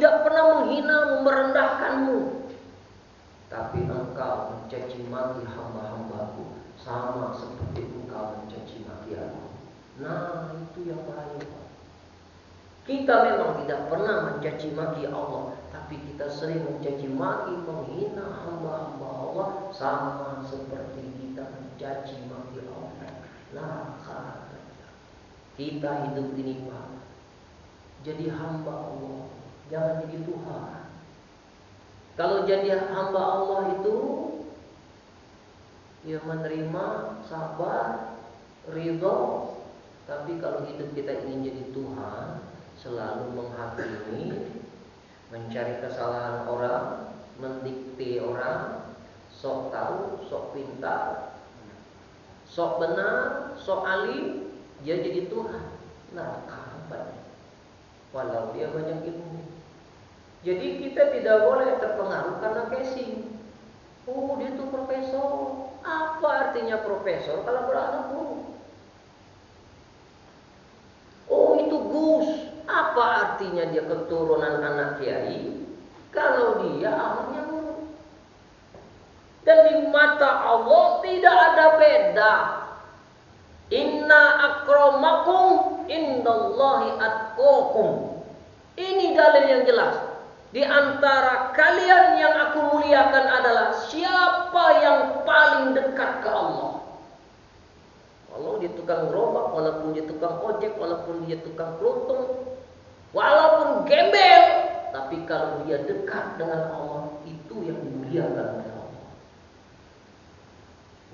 tidak pernah menghina, merendahkanmu. Tapi engkau mencaci maki hamba-hambaku sama seperti engkau mencaci maki aku. Nah, itu yang bahaya. Kita memang tidak pernah mencaci maki Allah, tapi kita sering mencaci maki, menghina hamba-hamba Allah sama seperti kita mencaci maki Allah. Nah, kita hidup ini Pak, jadi hamba Allah, jangan jadi Tuhan. Kalau jadi hamba Allah itu ya menerima, sabar, ridho. Tapi kalau hidup kita ingin jadi Tuhan, selalu menghakimi, mencari kesalahan orang, mendikte orang, sok tahu, sok pintar, sok benar, sok alim, dia jadi Tuhan. Neraka tempatnya, walau dia banyak ilmu. Jadi kita tidak boleh terpengaruh karena casing. Oh, dia itu profesor. Apa artinya profesor kalau beranak guru? Oh, itu Gus. Apa artinya dia keturunan anak kiai kalau dia anaknya guru? Dan di mata Allah tidak ada beda. Inna akramakum indallahi atqakum. Ini dalil yang jelas. Di antara kalian yang aku muliakan adalah siapa yang paling dekat ke Allah. Walau dia tukang gerobak, walaupun dia tukang ojek, walaupun dia tukang kelontong, walaupun gembel, tapi kalau dia dekat dengan Allah, itu yang dimuliakan oleh Allah.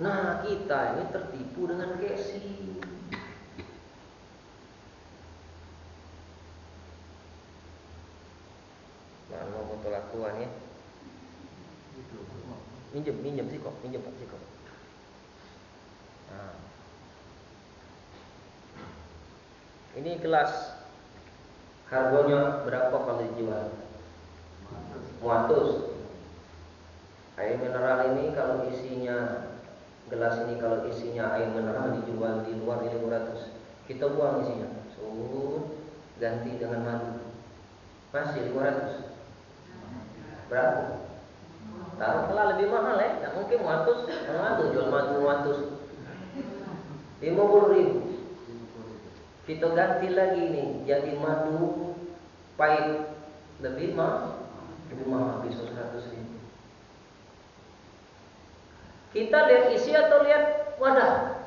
Nah, kita ini tertipu dengan casing. Mau botol akuan ya. Minjem sih kok, minjem Pak sih kok. Nah. Ini gelas harganya berapa kalau dijual? 100. Air mineral ini kalau isinya, gelas ini kalau isinya air mineral dijual di luar 500. Kita buang isinya, ganti dengan madu, masih 500. Berapa? Taruhlah lebih mahal ya, nggak mungkin 100. Jual madu 50.000. Kita ganti lagi nih, jadi madu pahit lebih mahal, bisa 100.000. Kita lihat isi atau lihat wadah?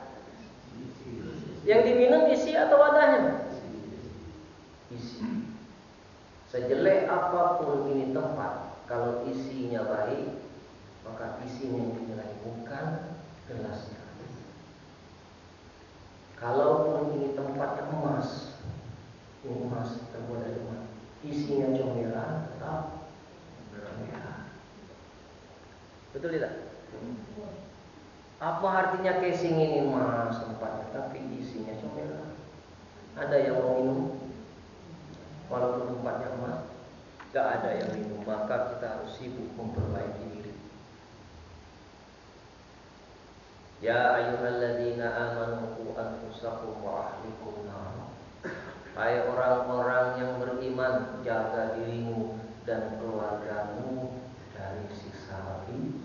Yang diminum isi atau wadahnya? Isi. Sejelek apapun ini tempat, kalau isinya baik, maka isinya yang dinilai, bukan gelasnya. Kalaupun ini tempatnya emas, ini emas terbuat dari emas, isinya comberan, tetap comberan. Betul tidak? Apa artinya casing ini emas tempatnya, tapi isinya comberan? Ada yang mau minum, walaupun tempatnya emas? Gak ada yang minum, maka kita harus sibuk memperbaiki diri. Ya ayyuhalladzina amanu qu anfusakum wa ahlikum nar. Hai orang-orang yang beriman, jaga dirimu dan keluargamu dari siksa api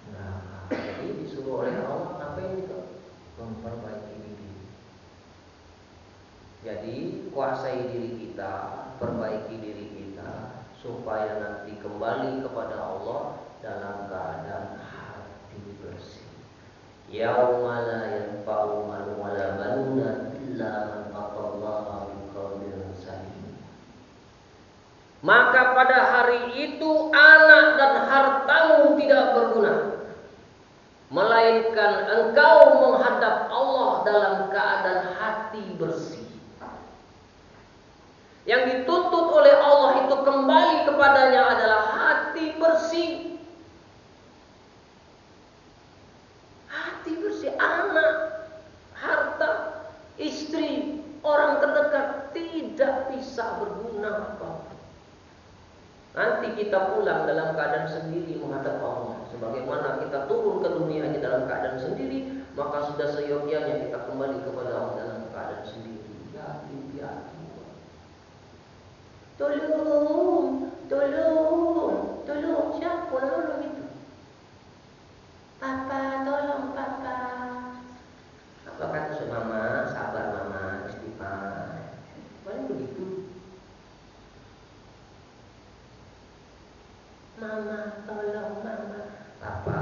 neraka. Jadi disuruh oleh Allah ngapain itu? Memperbaiki diri. Jadi kuasai diri kita, perbaiki diri kita, supaya nanti kembali kepada Allah dalam keadaan hati bersih. Yauma la yanfa'u malun wala banuna illa man atallaha biqalbin salim. Maka pada hari itu anak dan hartamu tidak berguna, melainkan engkau menghadap Allah dalam keadaan hati bersih. Yang dituntut oleh Allah itu kembali kepadanya adalah hati bersih. Hati bersih, anak, harta, istri, orang terdekat tidak bisa berguna apa-apa. Nanti kita pulang dalam keadaan sendiri menghadap Allah. Sebagaimana kita turun ke dunia hanya dalam keadaan sendiri, maka sudah seyogyanya kita kembali kepada Allah dalam keadaan sendiri. Tolong, Mama, tolong mama. Papa,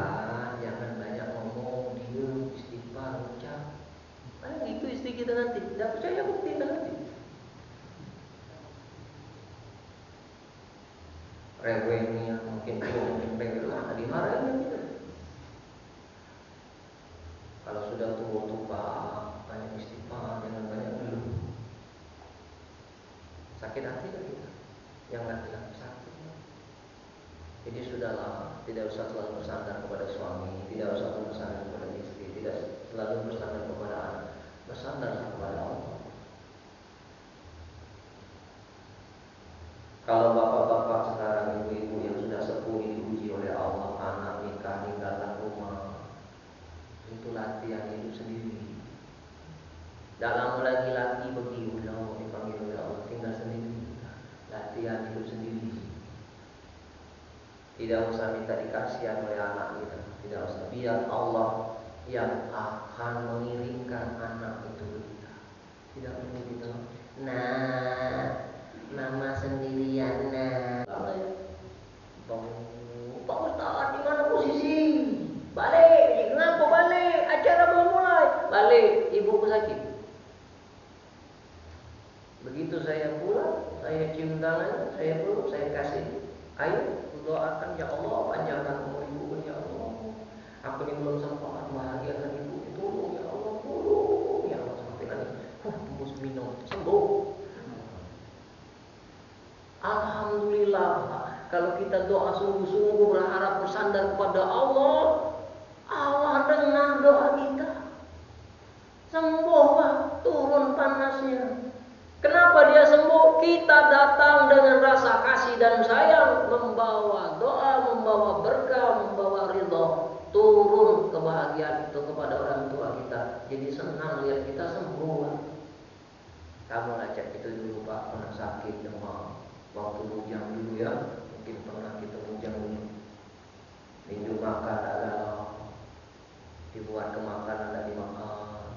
jangan banyak ngomong, diem, istighfar, ucap. Paling gitu istri kita nanti. Tidak percaya buktikan nanti. Rewelnya mungkin rewel mana dimarahin kita. Kalau sudah tua banyak istighfar, jangan banyak ngeluh. Sakit hati kan kita? Yang laki-laki sakit. Jadi sudahlah, tidak usah selalu bersandar kepada suami, tidak usah selalu bersandar kepada istri, tidak selalu bersandar kepada anak, bersandarlah kepada Allah. Kalau bapak-bapak sekarang, ibu-ibu yang sudah sepuh diuji oleh Allah, anak nikah, tinggalkan rumah, itu latihan hidup sendiri. Tidak lama lagi laki begiulah dipanggil oleh Allah, tinggal sendiri, latihan hidup sendiri. Tidak usah minta dikasihan oleh anak kita, tidak usah. Biar Allah yang akan mengiringkan anak itu ke kita. Tidak perlu kita. Nah, mama sendirian. Nah, Pak Ustaz, di mana posisi? Balik. Kenapa balik? Acara belum mulai. Balik. Ibuku sakit. Begitu saya pulang, saya cium tangan, saya peluk, saya kasih. Ayo. Doakan ya Allah, panjangkan umur ibu ya Allah. Aku ini belum sempat bahagiakan ibu, tolong ya Allah, tolong ya Allah. Sampai nangis, tembus minum, sembuh. Alhamdulillah. Kalau kita doa sungguh-sungguh berharap bersandar kepada Allah, Allah dengar doa kita. Sembuh Pak, turun panasnya. Kenapa dia sembuh? Kita datang dengan rasa kasih dan sayang, membawa doa, membawa berkah, membawa ridho, turun kebahagiaan itu kepada orang tua kita. Jadi senang lihat kita sembuh. Kamu lacak itu dulu Pak, pernah sakit demam, waktu bujang dulu ya, mungkin pernah kita bujang dulu. Minggu makan adalah dibuat ke makanan dan dimakan.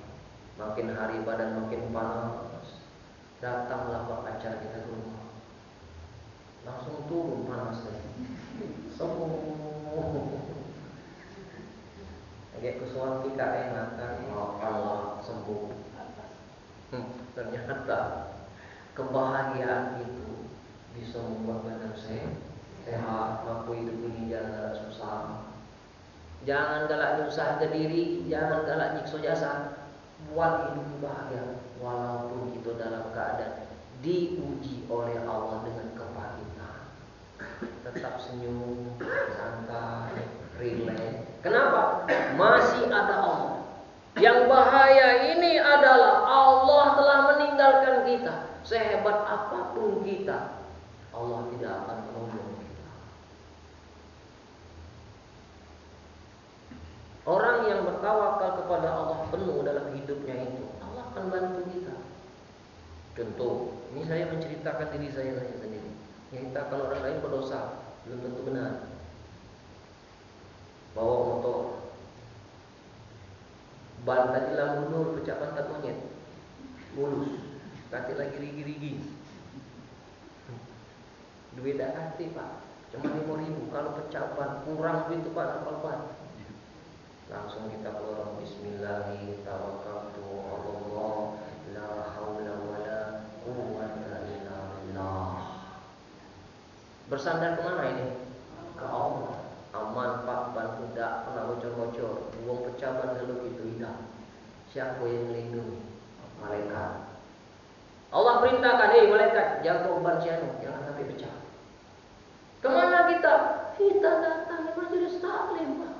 Makin hari badan makin panas. Datanglah Pak pacar kita ke rumah, langsung turun panasnya, sembuh. Kayak kesuan kita enakan, Allah sembuh. Ternyata kebahagiaan itu bisa membuat badan sehat. Mampu hidup ini jangan susah. Jangan galak nyusah ke diri, jangan galak nyiksa jasa. Buat hidup bahagia. Walaupun kita dalam keadaan diuji oleh Allah dengan kepahitan, tetap senyum, santai, rileks. Kenapa? Masih ada Allah. Yang bahaya ini adalah Allah telah meninggalkan kita. Sehebat apapun kita, Allah tidak akan menolong kita. Orang yang bertawakal kepada Allah penuh dalam hidupnya itu, Allah akan bantu kita. Contoh, ini saya menceritakan diri saya sendiri. Menceritakan orang lain berdosa, belum tentu benar. Bawa motor, ban tadi lampu nur, pecah pantat monyet, mulus, kaki lagi rigi-rigi. Duit dah kasih Pak, cuma 5.000. Kalau pecah ban kurang duit itu Pak, napal ban. Langsung kita keluar bismillahirrahmanirrahim, tawakkaltu 'alallah, la haula wala quwwata illa billah. Bersandar kemana ini? Ke Allah. Aman Pak, ban tidak pernah bocor-bocor, buang pecah ban kalau itu hilang. Siapa yang melindungi? Malaikat. Allah perintahkan, malaikat, jaga ban sianu, jangan sampai pecah. Kemana kita? Kita datang ke majelis taklim Pak.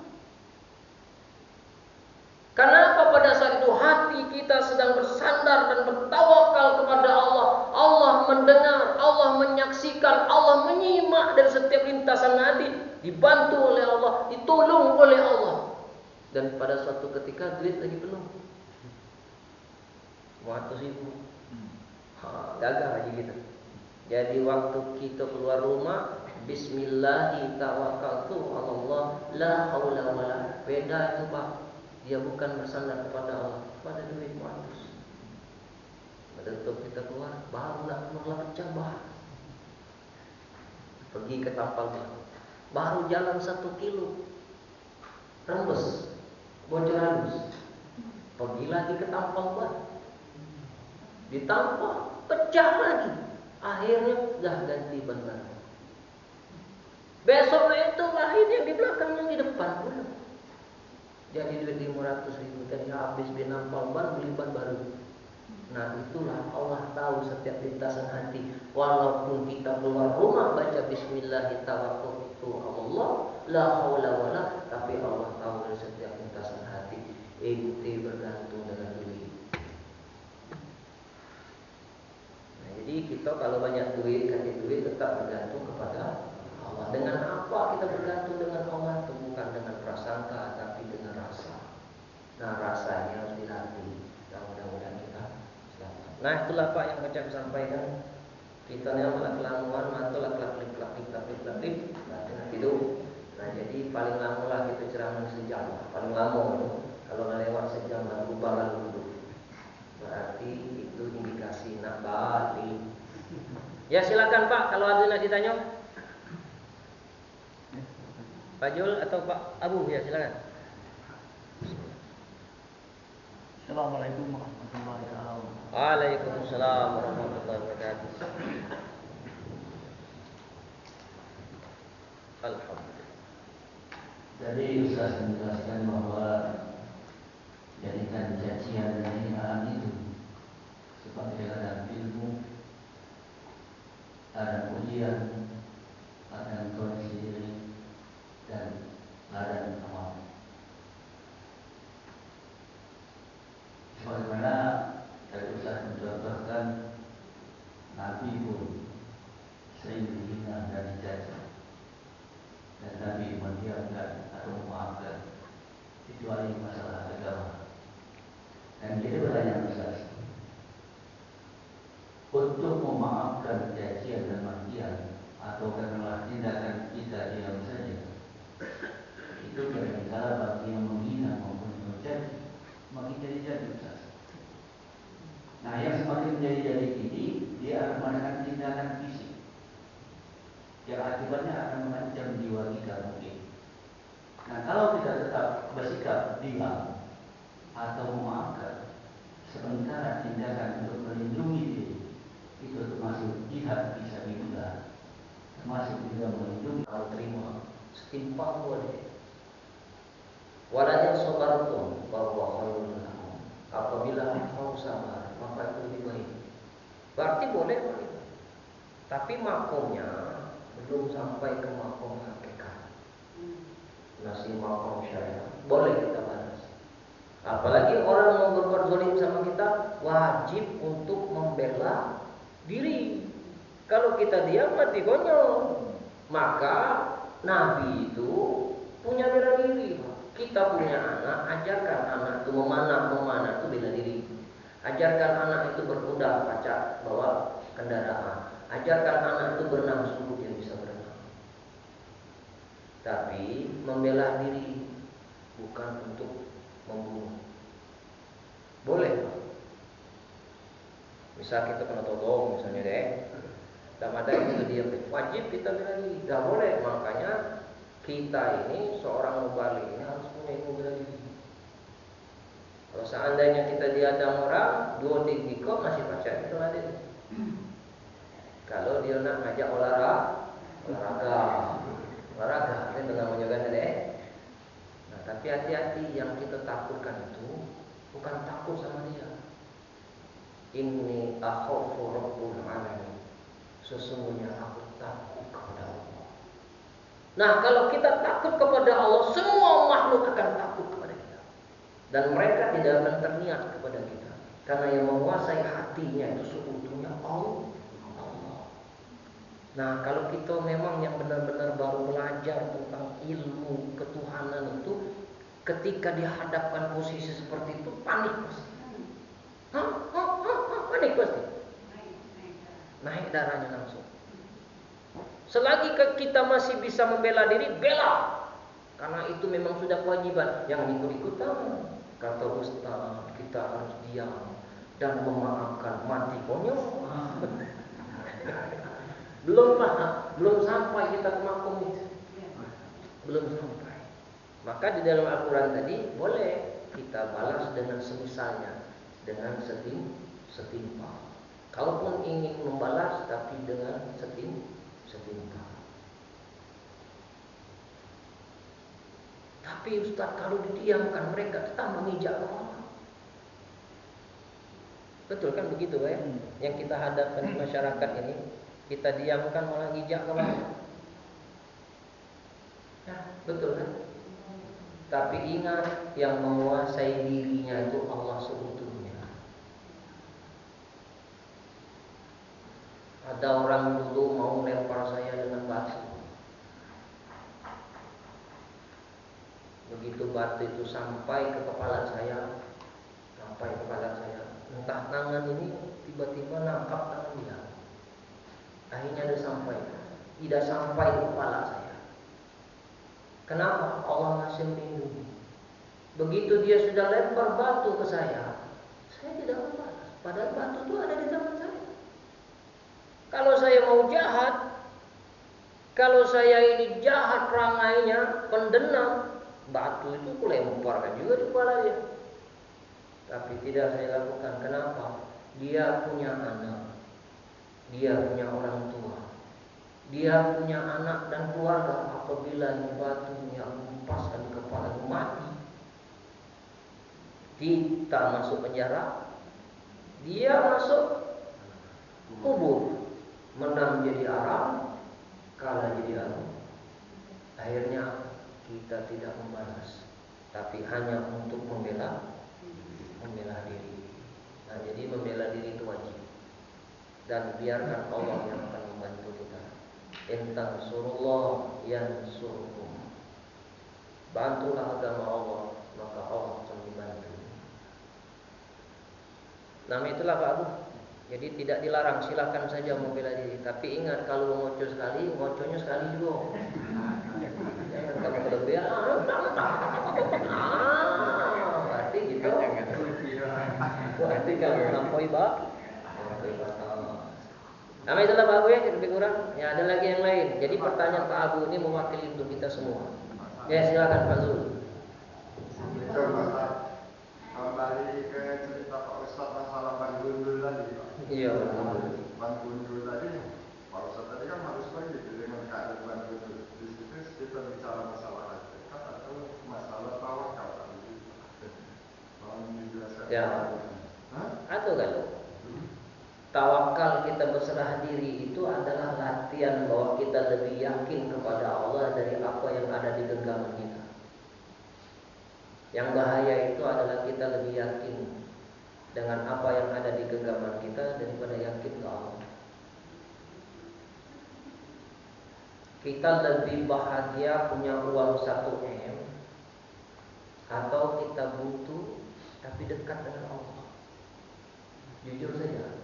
Kenapa pada saat itu hati kita sedang bersandar dan bertawakal kepada Allah. Allah mendengar, Allah menyaksikan, Allah menyimak dari setiap lintasan hati. Dibantu oleh Allah, ditolong oleh Allah. Dan pada suatu ketika duit lagi penuh, 100.000. Gagal aja gitu. Jadi waktu kita keluar rumah, Bismillahirrahmanirrahim, Allah, la haula wala. Beda itu Pak. Dia bukan bersandar kepada Allah, pada duit 100. Pada waktu kita keluar, baru nak pecah bah. Pergi ke tampal dia. baru jalan 1 kilo, rembes, bocor halus. Pergi lagi ke tampang ban, ditampang, pecah lagi. Akhirnya udah ganti ban baru. Besok itu lain yang di belakang, yang di depan pula. Jadi duit 500.000 tadi habis binampal ban, beli ban baru. Nah itulah Allah tahu setiap lintasan hati. Walaupun kita keluar rumah baca bismillah tawakkaltu Allah la haula wala, tapi Allah tahu dari setiap lintasan hati. Ente bergantung dengan duit. Nah, jadi kita kalau banyak duit, kasih duit tetap bergantung kepada Allah. Dengan apa kita bergantung dengan Allah? Itu bukan dengan prasangka, tapi dengan rasa. Nah rasanya harus dilatih. Dan mudah-mudahan kita selamat. Nah itulah Pak yang Baca sampaikan. Kita ni malah kelamuan, mantul klak-klak-klak-klak-klak-klak, nah tidur. Nah jadi paling lama lah kita ceramah sejam. Paling lama itu kalau nggak lewat sejam baru lupa dulu. Berarti itu indikasi nak balik. Ya silakan Pak, kalau ada nak ditanya. Pak Jul atau Pak Abu, ya silakan. Assalamualaikum warahmatullahi wabarakatuh. Waalaikumsalam warahmatullahi wabarakatuh. Alhamdulillah. Jadi Ustaz menjelaskan bahwa jadikan cacian dan hinaan itu sebagai ladang ilmu, ladang ujian, ladang koreksi diri, dan ladang amal. Sebagaimana dari Ustaz mencontohkan, Nabi pun sering dihina dan dicaci, dan Nabi mendiamkan atau memaafkan, kecuali masalah agama. Dan jadi bertanya Ustaz, untuk memaafkan cacian dan makian atau karena tindakan kita diam saja, itu kadang-kadang bagi yang menghina maupun mencaci makin jadi-jadi Ustaz. Nah yang semakin menjadi-jadi ini, dia akan mengadakan tindakan fisik yang akibatnya akan mengancam jiwa kita mungkin. Nah kalau kita tetap bersikap diam atau memaafkan, sementara tindakan untuk melindungi diri itu termasuk jihad fisabilillah, termasuk juga melindungi. Kalau terima setimpal boleh. Walau sabartum bahwa khairun lakum. Apabila engkau sabar, maka itu lebih baik. Berarti boleh Pak. Tapi makomnya belum sampai ke makom hakikat. Masih makom syariat. Boleh kita balas. Apalagi orang yang berbuat zalim sama kita, wajib untuk membela diri. Kalau kita diam mati konyol. Maka Nabi itu punya bela diri. Kita punya anak, ajarkan anak itu memanah itu bela diri. Ajarkan anak itu berkuda, pacak, bawa kendaraan. Ajarkan anak itu berenang, sungguh dia bisa berenang. Tapi membela diri bukan untuk membunuh. Boleh Pak. Misal kita kena tolong misalnya deh, tak ada itu dia wajib kita bela diri. Tidak boleh, makanya kita ini seorang mubalik ini harus punya ilmu bela diri. Kalau seandainya kita dihadang orang, 2 dikdikop masih pacak itu ada. Kalau dia nak ngajak olahraga, ini dengan menjaga deh. Nah, tapi hati-hati, yang kita takutkan itu bukan takut sama dia. Inni akhafu rabbul alamin. Sesungguhnya aku takut kepada Allah. Nah, kalau kita takut kepada Allah, semua makhluk akan takut kepada kita. Dan mereka tidak akan terniat kepada kita. Karena yang menguasai hatinya itu seutuhnya Allah. Nah, kalau kita memang yang benar-benar baru belajar tentang ilmu ketuhanan itu, ketika dihadapkan posisi seperti itu, panik pasti. Panik pasti. Naik darahnya langsung. Selagi kita masih bisa membela diri, bela. Karena itu memang sudah kewajiban. Yang ikut-ikutan, kata Ustaz, kita harus diam dan memaafkan, mati konyol. Belum sampai kita ke makom itu. belum sampai. Maka di dalam Al-Quran tadi boleh kita balas dengan semisalnya, dengan setimpal. Kalaupun ingin membalas tapi dengan setimpal. Tapi Ustaz, kalau didiamkan mereka tetap mengijak kepala. Betul kan begitu ya? Yang kita hadapkan di masyarakat ini, kita diamkan malah ngijak kepala. Ya, betul kan? Tapi ingat, yang menguasai dirinya itu Allah seutuhnya. Ada orang dulu mau lempar saya dengan batu. Begitu batu itu sampai ke kepala saya, entah tangan ini tiba-tiba nangkap tangan dia. Akhirnya tidak sampai ke kepala saya. Kenapa? Allah masih melindungi. Begitu dia sudah lempar batu ke saya tidak membalas. Padahal batu itu ada di tangan saya. Kalau saya mau jahat, kalau saya ini jahat rangainya, pendendam, batu itu kulemparkan juga di kepala dia. Tapi tidak saya lakukan. Kenapa? Dia punya anak, dia punya orang tua, dia punya anak dan keluarga. Apabila ini batu yang hempaskan di kepala mati, kita masuk penjara, dia masuk kubur, menang jadi Arab, kalah jadi Arab. Akhirnya kita tidak membalas, tapi hanya untuk membela diri. Nah, jadi membela diri itu wajib. Dan biarkan Allah yang akan membantu kita. Intan surullah yansurkum. Bantulah agama Allah, maka Allah akan membantu. Nah, itulah Pak Abu. Jadi tidak dilarang, silakan saja membela diri. Tapi ingat, kalau ngoco sekali, ngoconya sekali juga. Jangan kamu kelebihan. Berarti gitu. Berarti kalau melampaui batas. Nah, itulah Pak Abu ya, lebih kurang. Ya, ada lagi yang lain. Jadi pertanyaan Pak Abu ini mewakili untuk kita semua. Ya, silakan Pak Zul. Kembali ke cerita Pak Ustaz masalah ban gundul tadi. Iya, ban gundul tadi. Pak Ustaz tadi kan harus bagi dengan keadaan ban gundul. Di situ kita bicara masalah hakikat atau masalah tawakal tadi. Ya. Atau kan? Tawakal, kita berserah diri itu adalah latihan bahwa kita lebih yakin kepada Allah dari apa yang ada di genggaman kita. Yang bahaya itu adalah kita lebih yakin dengan apa yang ada di genggaman kita daripada yakin ke Allah. Kita lebih bahagia punya uang 1 M atau kita butuh tapi dekat dengan Allah. Jujur saja.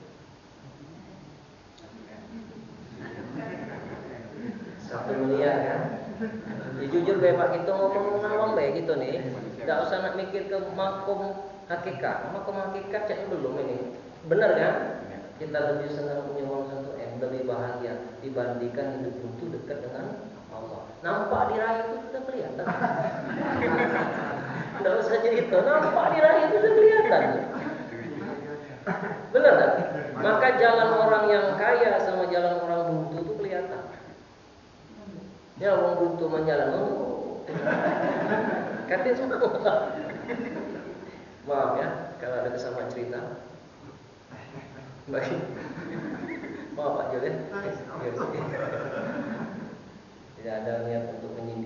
1 miliar kan? Ya, jujur baik Pak, kita ngomong ngawang baik gitu nih. Tidak usah nak mikir ke makom hakikat. Makom hakikat cek belum ini. Benar kan? Kita lebih senang punya uang 1 M, lebih bahagia dibandingkan hidup itu dekat dengan Allah. Nampak di rahim itu sudah kelihatan. Tidak usah cerita, nampak di rahim itu sudah kelihatan. Benar tak? Maka jalan orang yang kaya sama jalan orang buntu itu kelihatan. Ya, orang buntu menjalan, katin semua. Maaf ya, kalau ada kesamaan cerita. Bagi, maaf Pak Jul ya. Tidak ada niat untuk menyindir.